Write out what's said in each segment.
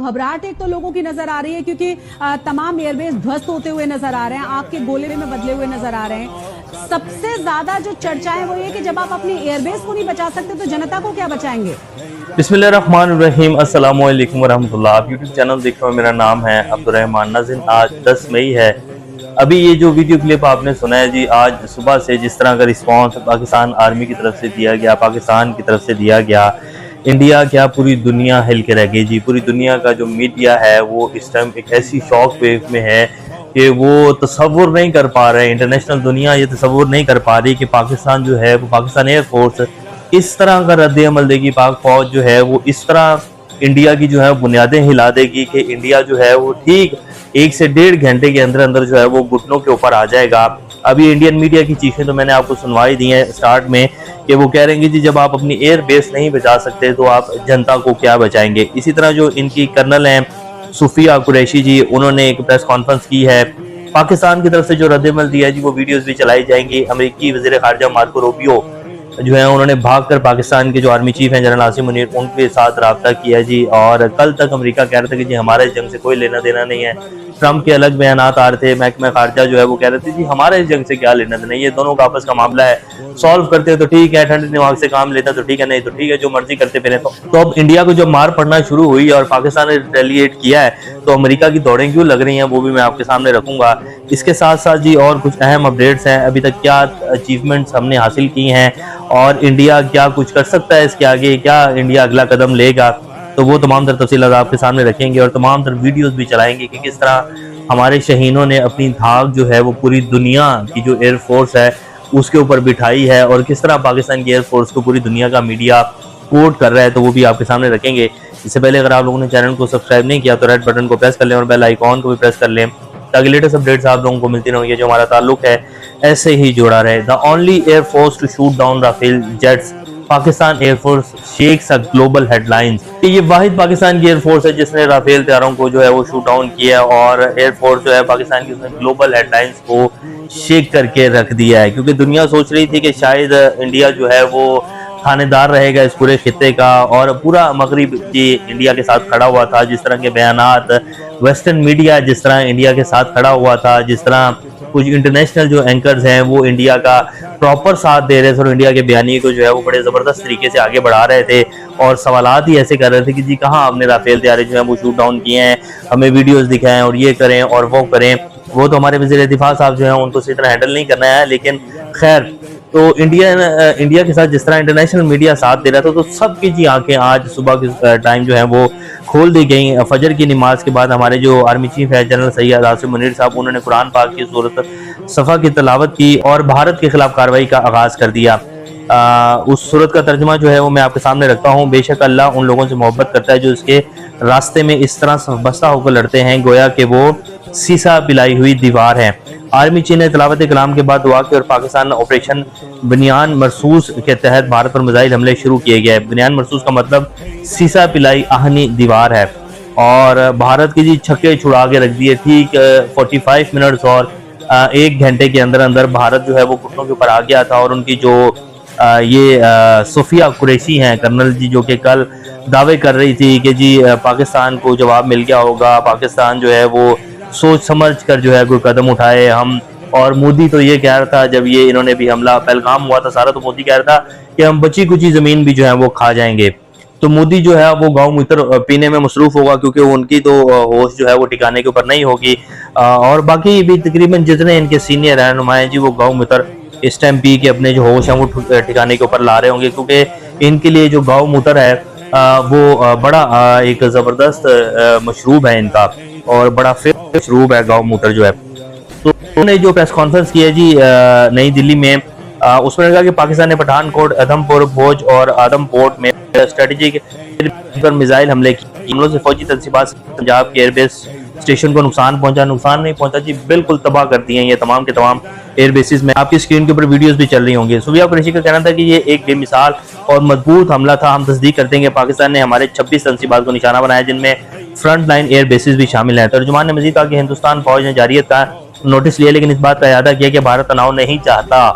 घबराहट एक तो लोगों की नजर आ रही है क्योंकि तमाम एयरबेस ध्वस्त होते हुए नजर आ रहे हैं, आग के गोले में बदले हुए नजर आ रहे हैं। सबसे ज्यादा जो चर्चा है वो ये कि जब आप अपनी एयरबेस को नहीं बचा सकते तो जनता को क्या बचाएंगे। बिस्मिल्लाहिर्रहमानिर्रहीम, अस्सलाम वालेकुम वरहमतुल्लाह। आप यूट्यूब चैनल देख रहे हो, मेरा नाम है अब्दुर्रहमान नाज़िन। आज 10 मई है। अभी ये जो वीडियो क्लिप आपने सुना है जी, आज सुबह से जिस तरह का रिस्पांस पाकिस्तान आर्मी की तरफ से दिया गया, पाकिस्तान की तरफ से दिया गया, इंडिया क्या पूरी दुनिया हिल के रह गई जी। पूरी दुनिया का जो मीडिया है वो इस टाइम एक ऐसी शॉक वेव में है कि वो तसव्वुर नहीं कर पा रहे, इंटरनेशनल दुनिया ये तसव्वुर नहीं कर पा रही कि पाकिस्तान जो है वो पाकिस्तान एयरफोर्स इस तरह का रद्द अमल देगी, पाक फौज जो है वो इस तरह इंडिया की जो है बुनियादें हिला देगी कि इंडिया जो है वो ठीक 1 से 1.5 घंटे के अंदर अंदर जो है वो घुटनों के ऊपर आ जाएगा। अभी इंडियन मीडिया की चीखें तो मैंने आपको सुनवाई दी हैं स्टार्ट में कि वो कह रहे हैं कि जब आप अपनी एयर बेस नहीं बचा सकते तो आप जनता को क्या बचाएंगे। इसी तरह जो इनकी कर्नल हैं सूफिया कुरैशी जी, उन्होंने एक प्रेस कॉन्फ्रेंस की है। पाकिस्तान की तरफ से जो रद्द-ए-अमल दिया है जी, वो वीडियोस भी चलाई जाएंगी। अमेरिकी वज़ीर ख़ारिजा मार्को रूबियो जो है उन्होंने भागकर पाकिस्तान के जो आर्मी चीफ हैं जनरल आसिम मुनीर, उनके साथ रब्ता किया जी। और कल तक अमेरिका कह रहा था कि जी हमारा इस जंग से कोई लेना देना नहीं है। ट्रंप के अलग बयान आ रहे थे, महकमा खारजा जो है वो कह रहे थे जी हमारे इस जंग से क्या लेना देना, ये दोनों का आपस का मामला है, सॉल्व करते तो ठीक है, ठंडे दिमाग से काम लेता तो ठीक है, नहीं तो ठीक है, जो मर्जी करते फिरे। तो अब इंडिया को जब मार पड़ना शुरू हुई और पाकिस्तान ने रिटेलिएट किया है तो अमेरिका की दौड़ें क्यों लग रही हैं वो भी मैं आपके सामने रखूंगा। इसके साथ साथ जी और कुछ अहम अपडेट्स हैं, अभी तक क्या अचीवमेंट्स हमने हासिल की हैं और इंडिया क्या कुछ कर सकता है इसके आगे, क्या इंडिया अगला कदम लेगा, तो वो तमाम तर तफसीलात आपके सामने रखेंगे और तमाम तर वीडियोस भी चलाएंगे कि किस तरह हमारे शहीनों ने अपनी धाक जो है वो पूरी दुनिया की जो एयरफोर्स है उसके ऊपर बिठाई है और किस तरह पाकिस्तान की एयरफोर्स को पूरी दुनिया का मीडिया कोट कर रहा है, तो वो भी आपके सामने रखेंगे। इससे पहले अगर आप लोगों ने चैनल को सब्सक्राइब नहीं किया तो रेड बटन को प्रेस कर लें और बेल आइकॉन को भी प्रेस कर लें ताकि लेटेस्ट अपडेट्स आप लोगों को मिलती रहेंगी। जो हमारा ताल्लुक है ऐसे ही जुड़ा रहे। The only air force to shoot down Rafale jets, Pakistan air force shakes a global headlines. ये वाहिद पाकिस्तान की एयरफोर्स है जिसने राफेल तैयारों को जो है वो शूट डाउन किया और एयरफोर्स जो है पाकिस्तान की उसने ग्लोबल हेडलाइंस को शेक करके रख दिया है, क्योंकि दुनिया सोच रही थी कि शायद इंडिया जो है वो थानेदार रहेगा इस पूरे खित्ते का और पूरा मगरिब जी इंडिया के साथ खड़ा हुआ था। जिस तरह के बयानात वेस्टर्न मीडिया जिस तरह इंडिया के साथ खड़ा हुआ था, जिस तरह कुछ इंटरनेशनल जो एंकर्स हैं वो इंडिया का प्रॉपर साथ दे रहे थे और इंडिया के बयानी को जो है वो बड़े ज़बरदस्त तरीके से आगे बढ़ा रहे थे और सवालात ही ऐसे कर रहे थे कि जी कहाँ आपने राफेल तैयारी जो है वो शूट डाउन किए हैं, हमें वीडियोस दिखाएं और ये करें और वो करें। वो तो हमारे वज़ीर दिफा साहब जो है उनको इसी तरह हैंडल नहीं करना है, लेकिन खैर तो इंडिया के साथ जिस तरह इंटरनेशनल मीडिया साथ दे रहा था तो सबकी जी आंखें आज सुबह के टाइम जो है वो खोल दी गई। फजर की नमाज के बाद हमारे जो आर्मी चीफ है जनरल सैयद आसिम मुनीर साहब, उन्होंने कुरान पाक की सूरत सफ़ा की तिलावत की और भारत के खिलाफ कार्रवाई का आगाज़ कर दिया। उस सूरत का तर्जुमा जो है वो मैं आपके सामने रखता हूँ। बेशक अल्लाह उन लोगों से मोहब्बत करता है जो इसके रास्ते में इस तरह बस्ता होकर लड़ते हैं गोया कि वो सीसा पिलाई हुई दीवार है। आर्मी चीफ ने तिलावत कलाम के बाद दुआ की और पाकिस्तान ऑपरेशन बुनियान मरसूस के तहत भारत पर मिसाइल हमले शुरू किए गए। बुनियान मरसूस का मतलब सीसा पिलाई आहनी दीवार है और भारत की जी छक्के छुड़ा के रख दिए। ठीक 45 मिनट्स और 1 घंटे के अंदर अंदर भारत जो है वो घुटनों के ऊपर आ गया था और उनकी जो ये सूफिया कुरैशी हैं कर्नल जी, जो कि कल दावे कर रही थी कि जी पाकिस्तान को जवाब मिल गया होगा, पाकिस्तान जो है वो सोच समझ कर जो है कोई कदम उठाए हम। और मोदी तो ये कह रहा था जब ये इन्होंने भी हमला पहलगाम हुआ था सारा, तो मोदी कह रहा था कि हम बची कुची जमीन भी जो है वो खा जाएंगे। तो मोदी जो है वो गाँव मूत्र पीने में मसरूफ होगा क्योंकि उनकी तो होश जो है वो ठिकाने के ऊपर नहीं होगी और बाकी भी तकरीबन जितने इनके सीनियर रहनुमा हैं जी वो गाँव मूत्र इस टाइम पी के अपने जो होश है वो ठिकाने के ऊपर ला रहे होंगे, क्योंकि इनके लिए जो गाँव मूत्र है वो बड़ा एक ज़बरदस्त मशरूब है इनका और बड़ा फेमस मशरूब है गाँव मूत्र जो है। तो उन्होंने जो प्रेस कॉन्फ्रेंस की है जी नई दिल्ली में, उसमें कहा कि पाकिस्तान ने पठानकोट, अदमपुर, भोज और आदमपोर्ट में स्ट्रेटेजिक पर मिसाइल हमले किए। हमलों से फौजी तनसीबात पंजाब के एयरबेस स्टेशन को नुकसान पहुंचा, नुकसान नहीं पहुंचा जी, बिल्कुल तबाह कर दिए हैं ये तमाम के तमाम एयरबेसिस में। आपकी स्क्रीन के ऊपर वीडियोस भी चल रही होंगी। सूफिया कुरैशी का कहना था कि ये एक बेमिसाल और मजबूत हमला था। हम तस्दीक करते हैं कि पाकिस्तान ने हमारे 26 तनसीबात को निशाना बनाया जिनमें फ्रंट लाइन एयर बेसिस भी शामिल हैं। तर्जुमान ने मजीद कहा कि हिंदुस्तान फौज ने जारियत का नोटिस लिया लेकिन इस बात का इरादा किया कि भारत तनाव नहीं चाहता।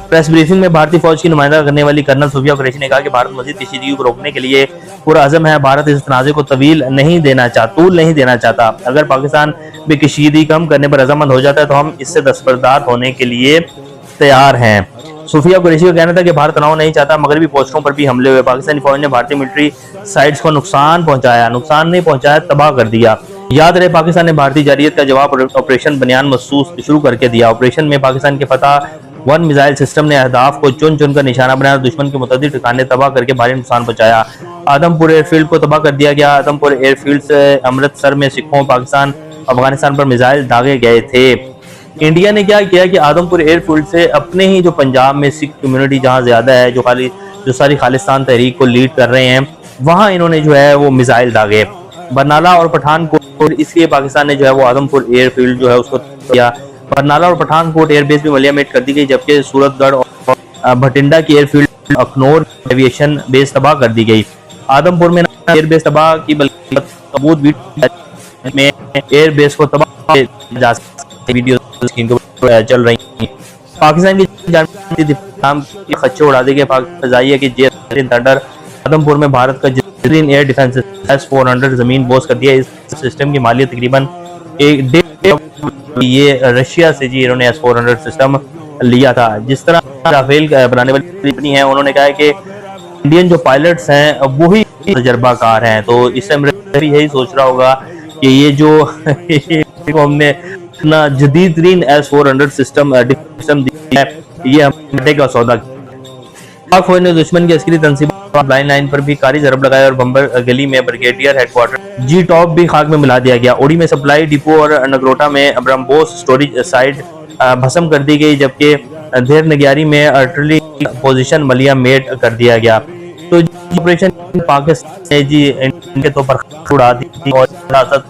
प्रेस ब्रीफिंग में भारतीय फौज की नुमाइंदगी करने वाली कर्नल सूफिया कुरैशी ने कहा कि भारत मजीद कशीदगी को रोकने के लिए पूरा अज़म है। भारत इस तनाज़े को तूल नहीं देना चाहता। अगर पाकिस्तान भी कशीदगी कम करने पर रजामंद हो जाता है तो हम इससे दस्तबरदार होने के लिए तैयार हैं। सूफिया कुरैशी का कहना था कि भारत तनाव नहीं चाहता। मगरबी पोस्टों पर भी हमले हुए। पाकिस्तानी फौज ने भारतीय मिलिट्री साइट्स को नुकसान नहीं पहुंचाया, तबाह कर दिया। याद रहे, पाकिस्तान ने भारतीय जारियत का जवाब ऑपरेशन बनियान महसूस शुरू करके दिया। ऑपरेशन में पाकिस्तान के फतह 1 मिसाइल सिस्टम ने अहदाफ को चुन कर निशाना बनाया और दुश्मन के मुतअद्दिद ठिकाने तबाह करके भारी नुकसान पहुंचाया। आदमपुर एयरफील्ड को तबाह कर दिया गया। आदमपुर एयरफील्ड से अमृतसर में सिखों पाकिस्तान अफगानिस्तान पर मिसाइल दागे गए थे। इंडिया ने क्या किया कि आदमपुर एयरफील्ड से अपने ही जो पंजाब में सिख कम्युनिटी जहां ज्यादा है, जो सारी खालिस्तान तहरीक को लीड कर रहे हैं, वहां इन्होंने जो है वो मिसाइल दागे। बरनाला और पठानकोट, इसलिए पाकिस्तान ने जो है वो आदमपुर एयरफील्ड जो है उसको किया। बरनाला और पठानकोट एयरबेस भी मलियामेट कर दी गई, जबकि सूरतगढ़ और भटिंडा की एयरफील्ड अखनौर एविएशन बेस तबाह कर दी गई। आदमपुर में एयरबेस तबाह की बल्कि सबूत भी में एयरबेस को तबाह जा सकते वीडियो चल रही हैं। पाकिस्तान की खच्चे उड़ा दी गए। फजाइया की जेट थंडर आदमपुर में भारत का जरीन एयर डिफेंस S-400 जमीन बोस कर दिया। इस सिस्टम की मालियत तकरीबन 1.5 ये रशिया से जी इन्होंने S-400 सिस्टम लिया था। जिस तरह राफेल बनाने वाली कंपनी है, उन्होंने कहा है कि इंडियन जो पायलट्स हैं वही तजर्बाकार हैं। तो इस टाइम यही सोच रहा होगा कि ये जो हमने इतना जदीद तरीन S-400 सिस्टम दिया है, ये हमने का सौदा। पाक फौज ने दुश्मन की अस्करी तंसीबों लाइन पर भी कारी जरब लगाया और बम्बर गली में ब्रिगेडियर हेडक्वार्टर जी टॉप भी खाक में मिला दिया गया। उड़ी में सप्लाई डिपो और नगरोटा में ब्रह्मोस स्टोरेज साइट भस्म कर दी गई, जबकि देर नग्यारी में अर्टली पोजीशन मलिया मेट कर दिया गया। तो ऑपरेशन पाकिस्तान ने जी इनके तो पर उड़ा दी और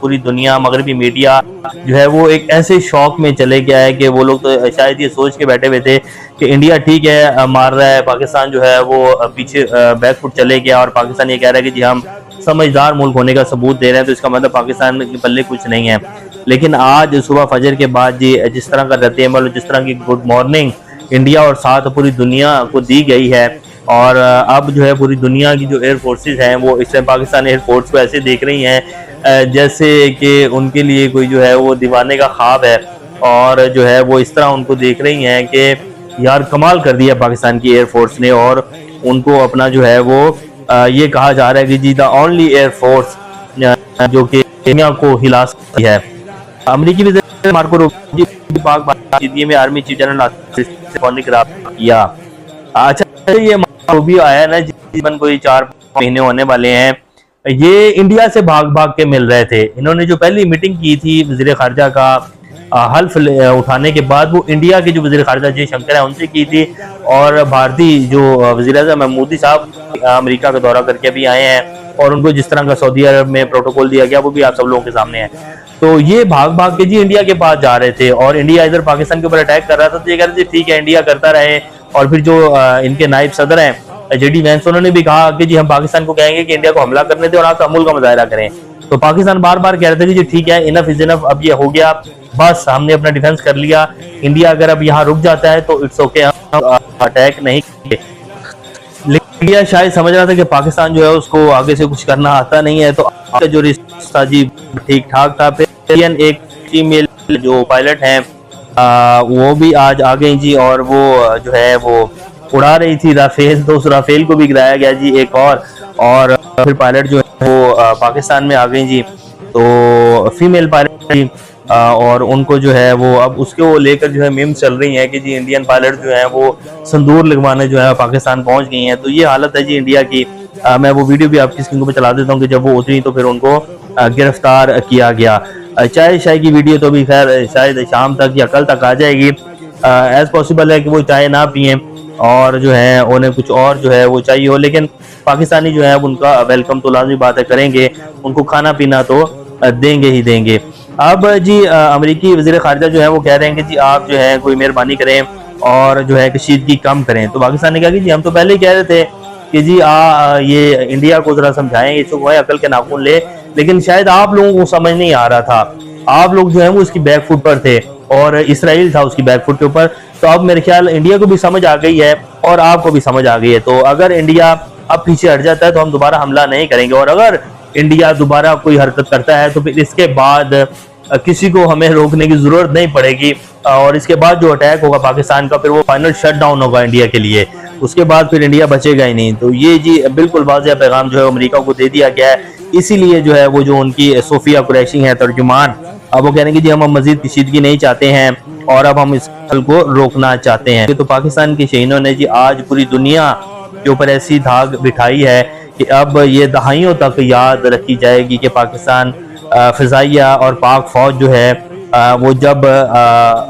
पूरी दुनिया मगरबी मीडिया जो है वो एक ऐसे शौक में चले गया है कि वो लोग तो शायद ये सोच के बैठे हुए थे कि इंडिया ठीक है मार रहा है, पाकिस्तान जो है वो पीछे बैकफुट चले गया और पाकिस्तान ये कह रहा है कि जी हम समझदार मुल्क होने का सबूत दे रहे हैं, तो इसका मतलब पाकिस्तान के पल्ले कुछ नहीं है। लेकिन आज सुबह फजर के बाद जी जिस तरह का रद्द अमल, जिस तरह की गुड मॉर्निंग इंडिया और साथ पूरी दुनिया को दी गई है, और अब जो है पूरी दुनिया की जो एयर फोर्सेस हैं वो इस टाइम पाकिस्तान एयर फोर्स को ऐसे देख रही हैं जैसे कि उनके लिए कोई जो है वो दीवाने का ख्वाब है, और जो है वो इस तरह उनको देख रही हैं कि यार कमाल कर दिया पाकिस्तान की एयर फोर्स ने, और उनको अपना जो है वो ये कहा जा रहा है कि जी द ओनली एयर फोर्स जो कि दुनिया को हिला सकती है। अमेरिकी वज़ीर मार्को रूबियो पाक बातचीत में आर्मी चीफ जनरल ने किया। अच्छा, ये रूबियो आया ना जीवन कोई 4 महीने होने वाले हैं, ये इंडिया से भाग भाग के मिल रहे थे। इन्होंने जो पहली मीटिंग की थी वज़ीर खारजा का हल्फ उठाने के बाद, वो इंडिया के जो वज़ीर खारजा जयशंकर है उनसे की थी, और भारतीय जो वज़ीर आज़म महमूदी साहब अमेरिका का दौरा करके भी आए हैं, और उनको जिस तरह का सऊदी अरब में प्रोटोकॉल दिया गया वो भी आप सब लोगों के सामने है। तो ये भाग भाग के जी इंडिया के पास जा रहे थे, और इंडिया इधर पाकिस्तान के ऊपर अटैक कर रहा था, तो ये कह रहे थे ठीक है इंडिया करता रहे। और फिर जो इनके नायब सदर हैं जेडी वैंस, उन्होंने भी कहा कि जी हम पाकिस्तान को कहेंगे कि इंडिया को हमला करने दें और आप तहम्मुल का मुजाहरा करें। तो पाकिस्तान बार बार कह रहे थे कि जी ठीक है, इनफ इज इनफ, अब ये हो गया, बस हमने अपना डिफेंस कर लिया। इंडिया अगर अब यहाँ रुक जाता है तो इट्स ओके, हम अटैक नहीं करेंगे। लेकिन इंडिया शायद समझ रहा था कि पाकिस्तान जो है उसको आगे से कुछ करना आता नहीं है, तो आपका जो रिश्ता जी ठीक ठाक था। फिर एक फीमेल जो पायलट हैं वो भी आज आ गई जी, और वो जो है वो उड़ा रही थी राफेल, तो उस राफेल को भी गिराया गया जी एक और फिर पायलट जो है वो पाकिस्तान में आ गई जी, तो फीमेल पायलट थी, और उनको जो है वो अब उसके वो लेकर जो है मीम्स चल रही हैं कि जी इंडियन पायलट जो है वो संदूर लगवाने जो है पाकिस्तान पहुंच गई हैं। तो ये हालत है जी इंडिया की। मैं वो वीडियो भी आपकी स्क्रीन पर चला देता हूँ कि जब वो उतरी तो फिर उनको गिरफ्तार किया गया। चाय शाय की वीडियो तो भी खैर शायद शाम तक या कल तक आ जाएगी। एज पॉसिबल है कि वो चाय ना पिए और जो है उन्हें कुछ और जो है वो चाहिए हो, लेकिन पाकिस्तानी जो है उनका वेलकम तो लाजमी बात है करेंगे, उनको खाना पीना तो देंगे ही देंगे। अब जी अमेरिकी वज़ीर खारजा जो है वो कह रहे हैं कि जी आप जो है कोई मेहरबानी करें और जो है कशीदगी कम करें। तो पाकिस्तान ने कहा कि जी हम तो पहले ही कह रहे थे कि जी ये इंडिया को जरा समझाएं, इसको अकल के नाखून ले, लेकिन शायद आप लोगों को समझ नहीं आ रहा था। आप लोग जो है वो उसकी बैक फुट पर थे और इसराइल था उसकी बैक फुट के ऊपर। तो अब मेरे ख्याल इंडिया को भी समझ आ गई है और आपको भी समझ आ गई है। तो अगर इंडिया अब पीछे हट जाता है तो हम दोबारा हमला नहीं करेंगे, और अगर इंडिया दोबारा कोई हरकत करता है तो फिर इसके बाद किसी को हमें रोकने की जरूरत नहीं पड़ेगी, और इसके बाद जो अटैक होगा पाकिस्तान का, फिर वो फाइनल शटडाउन होगा इंडिया के लिए। उसके बाद फिर इंडिया बचेगा ही नहीं। तो ये जी बिल्कुल वाज़ेह पैगाम जो है अमेरिका को दे दिया गया है। इसीलिए जो है वो जो उनकी सोफिया कुरैशी है तर्जुमान, अब वो कह रहे हैं कि जी हम मजीद पेचीदगी नहीं चाहते हैं और अब हम इस हल को रोकना चाहते हैं। तो पाकिस्तान के शहीदों ने जी आज पूरी दुनिया के ऊपर ऐसी धाग बिठाई है कि अब ये दहाइयों तक याद रखी जाएगी कि पाकिस्तान फिजाइया और पाक फौज जो है वो जब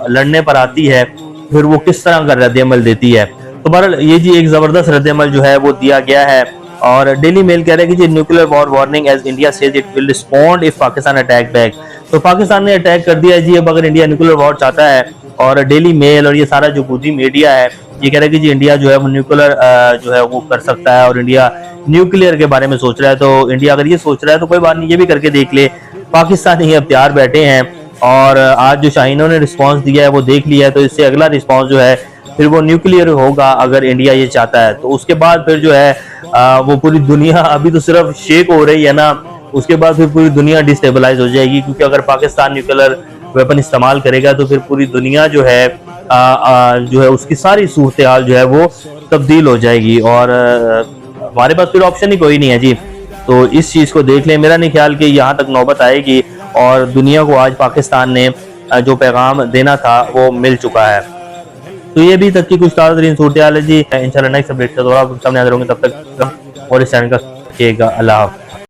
लड़ने पर आती है फिर वो किस तरह का रद्द-ए-अमल देती है। तो बहरहाल ये जी एक जबरदस्त रद्द-ए-अमल जो है वो दिया गया है। और डेली मेल कह रहा है कि जी nuclear war warning as India says it will respond if Pakistan attack back. तो पाकिस्तान ने अटैक कर दिया है जी, अब अगर इंडिया न्यूक्लियर वॉर चाहता है। और डेली मेल और ये सारा जो गोदी मीडिया है ये कह रहा है कि जी इंडिया जो है वो न्यूक्लियर जो है वो कर सकता है, और इंडिया न्यूक्लियर के बारे में सोच रहा है। तो इंडिया अगर ये सोच रहा है तो कोई बात नहीं, ये भी करके देख ले। पाकिस्तानी अब तैयार बैठे हैं, और आज जो शाहीनों ने रिस्पांस दिया है वो देख लिया है, तो इससे अगला रिस्पांस जो है फिर वो न्यूक्लियर होगा अगर इंडिया ये चाहता है। तो उसके बाद फिर जो है वो पूरी दुनिया अभी तो सिर्फ शेक हो रही है ना, उसके बाद फिर पूरी दुनिया डिस्टेबलाइज हो जाएगी, क्योंकि अगर पाकिस्तान न्यूक्लियर वेपन इस्तेमाल करेगा तो फिर पूरी दुनिया जो है उसकी सारी सूरत हाल जो है वो तब्दील हो जाएगी, और हमारे पास फिर ऑप्शन ही कोई नहीं है जी। तो इस चीज़ को देख लें। मेरा नहीं ख्याल कि यहाँ तक नौबत आएगी, और दुनिया को आज पाकिस्तान ने जो पैगाम देना था वो मिल चुका है। तो ये भी तक की कुछ ताज़ा तरीन सूरत हाल है जी। इंशाल्लाह नेक्स्ट अपडेट के दौरान सामने हाजिर होंगे, तब तक और इस चैनल का रखिएगा। अल्लाह हाफ़िज़।